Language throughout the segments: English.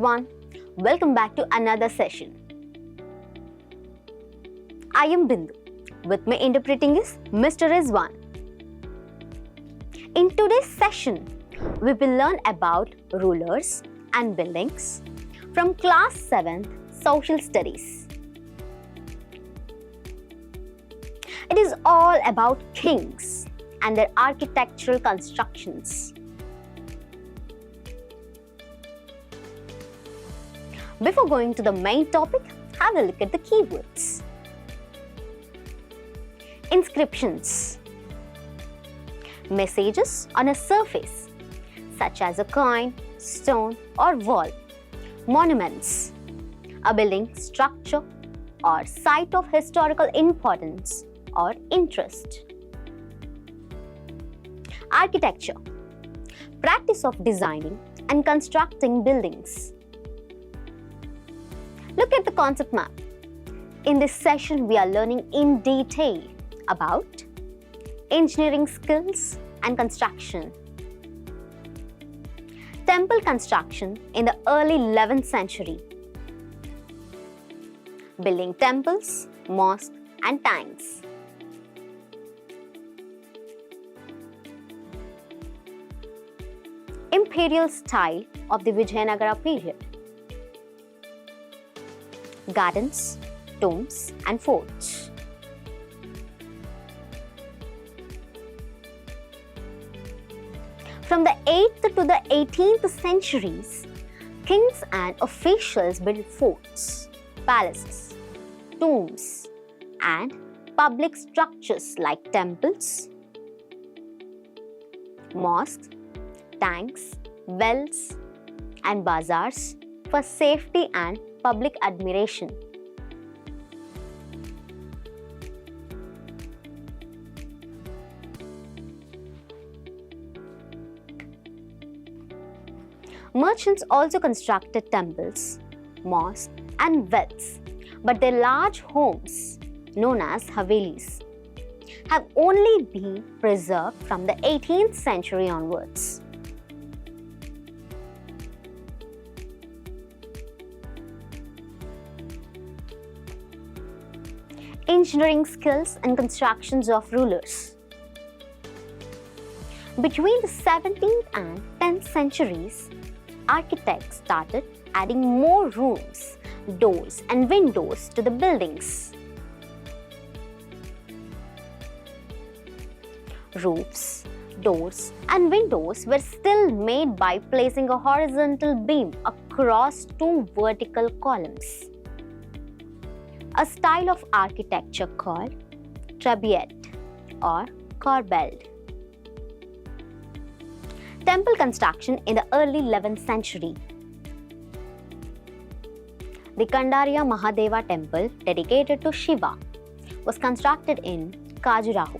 everyone, welcome back to another session. I am Bindu. With me interpreting is Mr. Rizwan. In today's session, we will learn about rulers and buildings from class 7th Social Studies. It is all about kings and their architectural constructions. Before going to the main topic, have a look at the keywords. Inscriptions. Messages on a surface, such as a coin, stone, or wall. Monuments. A building, structure, or site of historical importance or interest. Architecture. Practice of designing and constructing buildings. Look at the concept map. In this session, we are learning in detail about engineering skills and construction. Temple construction in the early 11th century. Building temples, mosques, and tanks. Imperial style of the Vijayanagara period. Gardens, tombs, and forts. From the 8th to the 18th centuries, kings and officials built forts, palaces, tombs, and public structures like temples, mosques, tanks, wells, and bazaars for safety and public admiration. Merchants also constructed temples, mosques, and wells, but their large homes, known as havelis, have only been preserved from the 18th century onwards. Engineering skills and constructions of rulers. Between the 17th and 10th centuries, architects started adding more rooms, doors, and windows to the buildings. Roofs, doors, and windows were still made by placing a horizontal beam across two vertical columns, a style of architecture called trabeate or corbelled. Temple construction in the early 11th century. The Kandariya Mahadeva temple, dedicated to Shiva, was constructed in Khajuraho,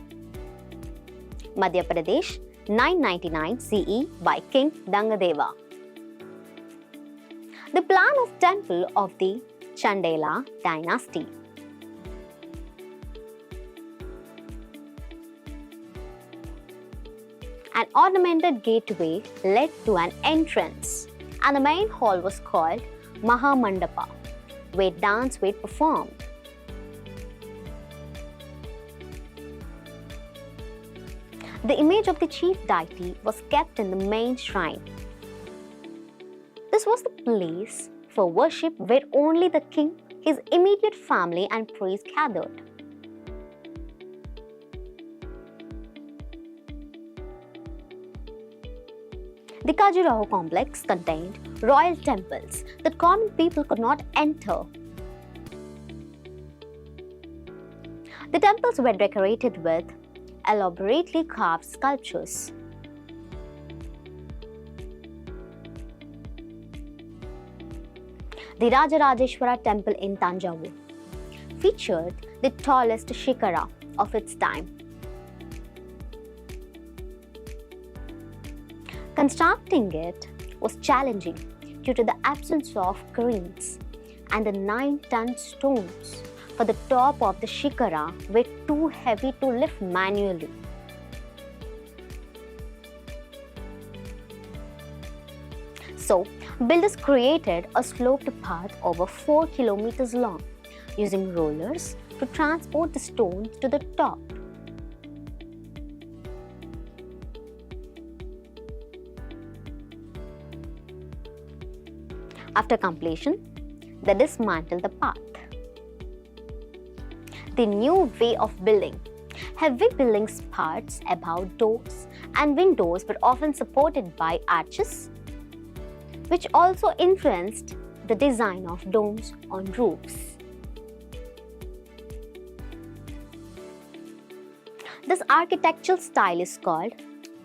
Madhya Pradesh, 999 CE by King Dangadeva. The plan of temple of the Chandela dynasty. An ornamented gateway led to an entrance, and the main hall was called Mahamandapa, where dance was performed. The image of the chief deity was kept in the main shrine. This was the place for worship where only the king, his immediate family, and priests gathered. The Khajuraho complex contained royal temples that common people could not enter. The temples were decorated with elaborately carved sculptures. The Rajarajeshwara temple in Tanjavur featured the tallest shikara of its time. Constructing it was challenging due to the absence of cranes, and the 9-ton stones for the top of the shikara were too heavy to lift manually. So, Builders created a sloped path over 4 kilometers long, using rollers to transport the stones to the top. After completion, they dismantled the path. The new way of building. Heavy building parts above doors and windows were often supported by arches, which also influenced the design of domes on roofs. This architectural style is called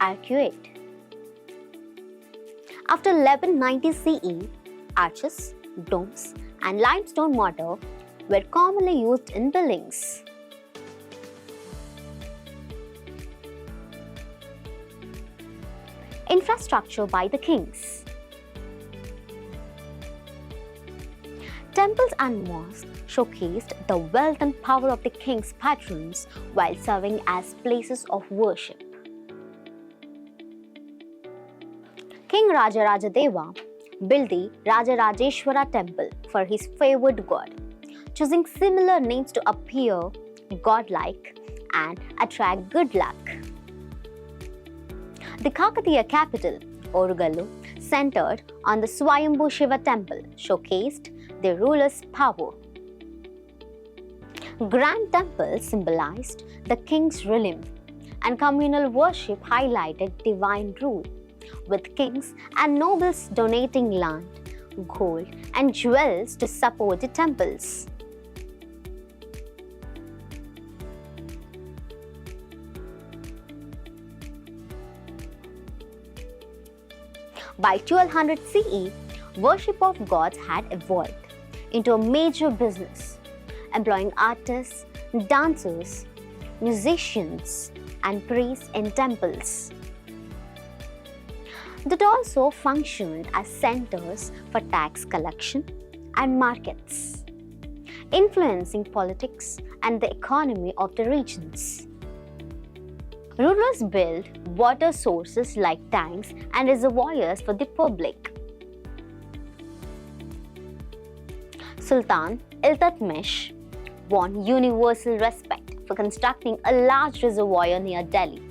arcuate. After 1190 CE, arches, domes, and limestone mortar were commonly used in buildings. Infrastructure by the kings. Temples and mosques showcased the wealth and power of the king's patrons while serving as places of worship. King Rajarajadeva built the Rajarajeshwara temple for his favored god, choosing similar names to appear godlike and attract good luck. The Kakatiya capital, Orugallu, centered on the Swayambhu Shiva temple, showcased the ruler's power. Grand temples symbolized the king's realm, and communal worship highlighted divine rule, with kings and nobles donating land, gold, and jewels to support the temples. By 1200 CE, worship of gods had evolved into a major business, employing artists, dancers, musicians, and priests in temples. That also functioned as centers for tax collection and markets, influencing politics and the economy of the regions. Rulers built water sources like tanks and reservoirs for the public. Sultan Iltutmish won universal respect for constructing a large reservoir near Delhi.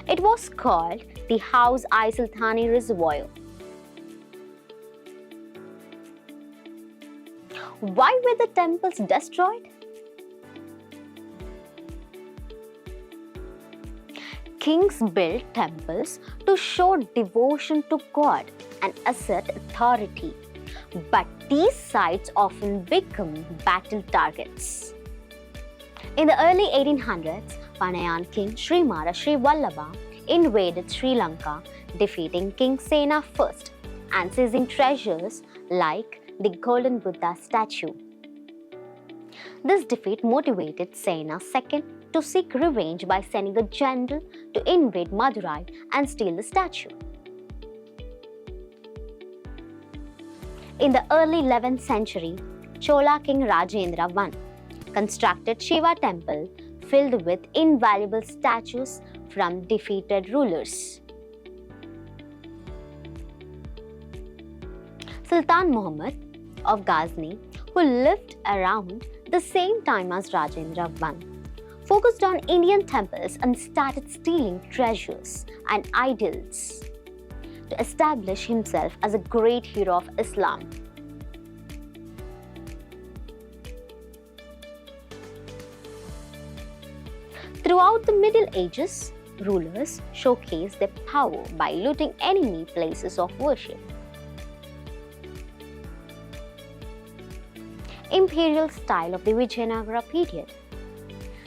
It was called the Hauz-i-Sultani Reservoir. Why were the temples destroyed? Kings built temples to show devotion to God and assert authority, but these sites often become battle targets. In the early 1800s, Panayan king Srimara Srivallabha invaded Sri Lanka, defeating King Sena first and seizing treasures like the Golden Buddha statue. This defeat motivated Sena II to seek revenge by sending a general to invade Madurai and steal the statue. In the early 11th century, Chola king Rajendra I constructed Shiva temple filled with invaluable statues from defeated rulers. Sultan Muhammad of Ghazni, who lived around the same time as Rajendra I, focused on Indian temples and started stealing treasures and idols to establish himself as a great hero of Islam. Throughout the Middle Ages, rulers showcased their power by looting enemy places of worship. Imperial style of the Vijayanagara period.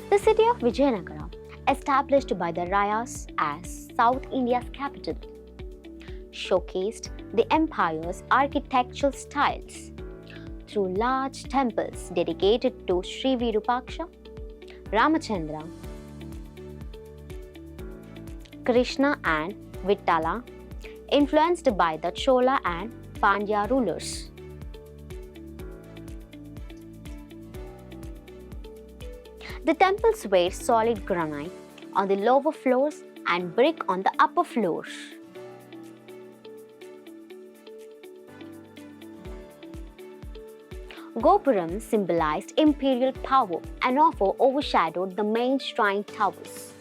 The city of Vijayanagara, established by the Rayas as South India's capital, showcased the empire's architectural styles through large temples dedicated to Sri Virupaksha, Ramachandra, Krishna and Vittala, influenced by the Chola and Pandya rulers. The temples were solid granite on the lower floors and brick on the upper floors. Gopuram symbolized imperial power and often overshadowed the main shrine towers.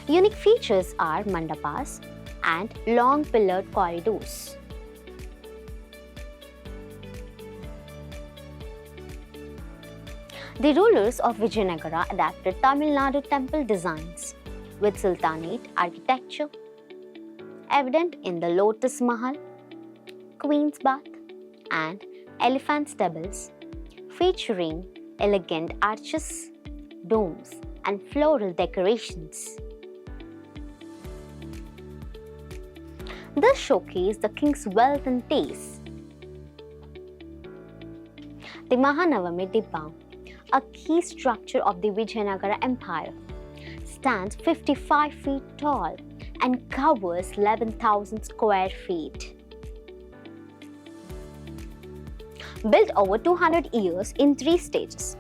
Unique features are mandapas and long pillared corridors. The rulers of Vijayanagara adapted Tamil Nadu temple designs with Sultanate architecture, evident in the Lotus Mahal, Queen's Bath, and elephant stables, featuring elegant arches, domes, and floral decorations. This showcased the king's wealth and taste. The Mahanavami Dibba, a key structure of the Vijayanagara Empire, stands 55 feet tall and covers 11,000 square feet. Built over 200 years in 3 stages,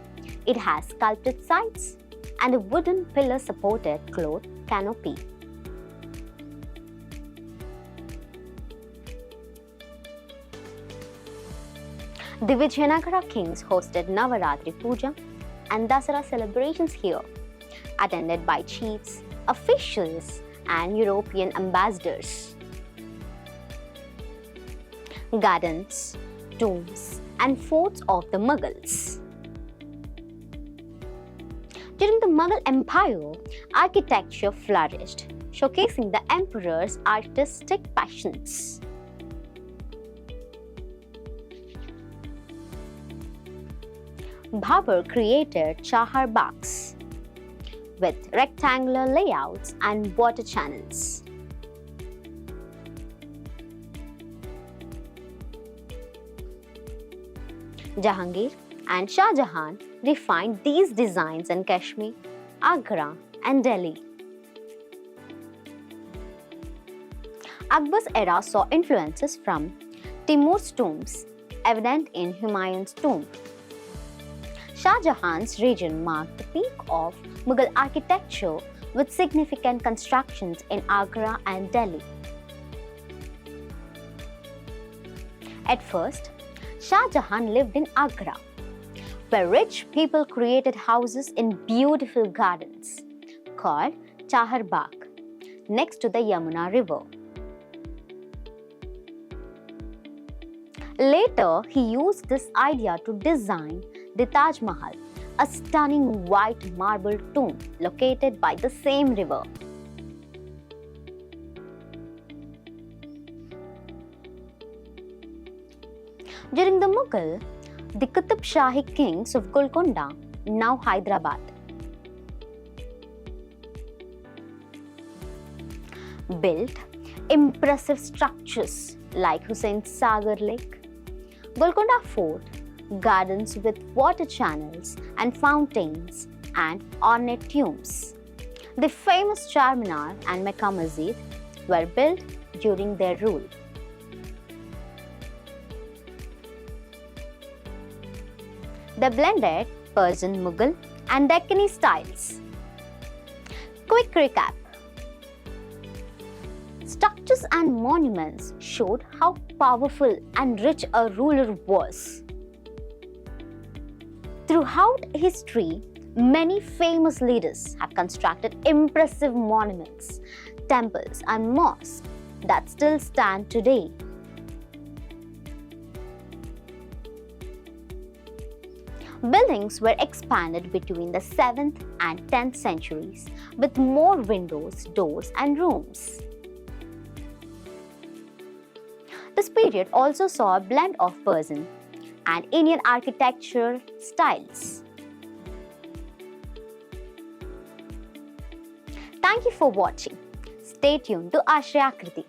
it has sculpted sides and a wooden pillar-supported cloth canopy. The Vijayanagara kings hosted Navaratri Puja and Dasara celebrations here, attended by chiefs, officials, and European ambassadors. Gardens, tombs, and forts of the Mughals. During the Mughal Empire, architecture flourished, showcasing the emperor's artistic passions. Babur created Chahar Baghs with rectangular layouts and water channels. Jahangir and Shah Jahan refined these designs in Kashmir, Agra, and Delhi. Akbar's era saw influences from Timur's tombs, evident in Humayun's tomb. Shah Jahan's region marked the peak of Mughal architecture with significant constructions in Agra and Delhi. At first, Shah Jahan lived in Agra, where rich people created houses in beautiful gardens called Chahar Bagh, next to the Yamuna River. Later, he used this idea to design the Taj Mahal, a stunning white marble tomb located by the same river. During the Mughal, the Qutub Shahi kings of Golconda, now Hyderabad, built impressive structures like Hussain Sagar Lake, Golconda Fort, gardens with water channels and fountains, and ornate tombs. The famous Charminar and Mecca Masjid were built during their rule. They blended Persian, Mughal, and Deccani styles. Quick recap. Structures and monuments showed how powerful and rich a ruler was. Throughout history, many famous leaders have constructed impressive monuments, temples, and mosques that still stand today. Buildings were expanded between the 7th and 10th centuries with more windows, doors, and rooms. This period also saw a blend of Persian and Indian architecture styles. Thank you for watching. Stay tuned to Ashray Akruti.